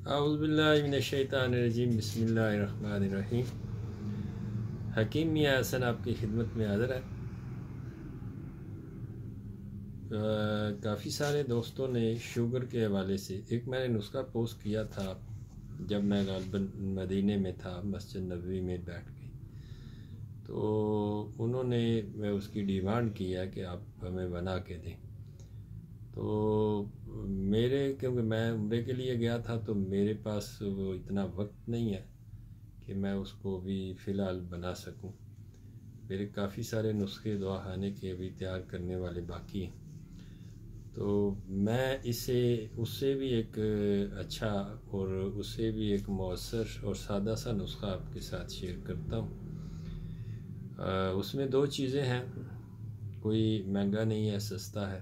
اعوذ باللہ من الشیطان الرجیم، بسم اللہ الرحمن الرحیم۔ حکیم میاں حسن آپ کی خدمت میں حاضر ہے۔ کافی سارے دوستوں نے شوگر کے حوالے سے ایک میں نے نسخہ پوسٹ کیا تھا جب میں غالباً مدینے میں تھا، مسجد نبوی میں بیٹھ کے، تو انہوں نے میں اس کی ڈیمانڈ کیا کہ آپ ہمیں بنا کے دیں۔ تو کیونکہ میں عمرے کے لیے گیا تھا تو میرے پاس وہ اتنا وقت نہیں ہے کہ میں اس کو بھی فی الحال بنا سکوں۔ میرے کافی سارے نسخے دعا خانے کے ابھی تیار کرنے والے باقی ہیں، تو میں اس سے بھی ایک اچھا اور اس سے بھی ایک مؤثر اور سادہ سا نسخہ آپ کے ساتھ شیئر کرتا ہوں۔ اس میں 2 چیزیں ہیں، کوئی مہنگا نہیں ہے، سستا ہے۔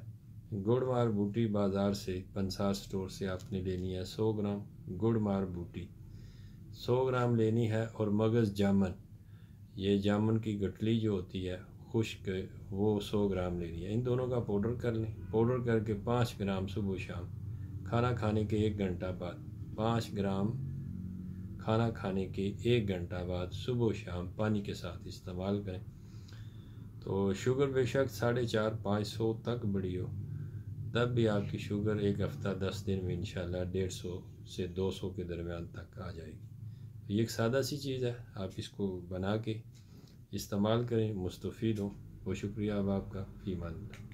گڑ مار بوٹی بازار سے پنسار سٹور سے آپ نے لینی ہے 100 گرام گڑ مار بوٹی 100 گرام لینی ہے، اور مغز جامن، یہ جامن کی گٹلی جو ہوتی ہے خشک، وہ 100 گرام لینی ہے۔ ان دونوں کا پاؤڈر کر لیں، پاؤڈر کر کے 5 گرام صبح و شام کھانا کھانے کے 1 گھنٹہ بعد، 5 گرام کھانا کھانے کے 1 گھنٹہ بعد صبح و شام پانی کے ساتھ استعمال کریں، تو شوگر بے شک 450-500 تک بڑھی ہو تب بھی آپ کی شوگر ایک ہفتہ 10 دن میں انشاءاللہ 150 سے 200 کے درمیان تک آ جائے گی۔ یہ ایک سادہ سی چیز ہے، آپ اس کو بنا کے استعمال کریں، مستفید ہوں۔ بہت شکریہ اب آپ کا، فی امان اللہ۔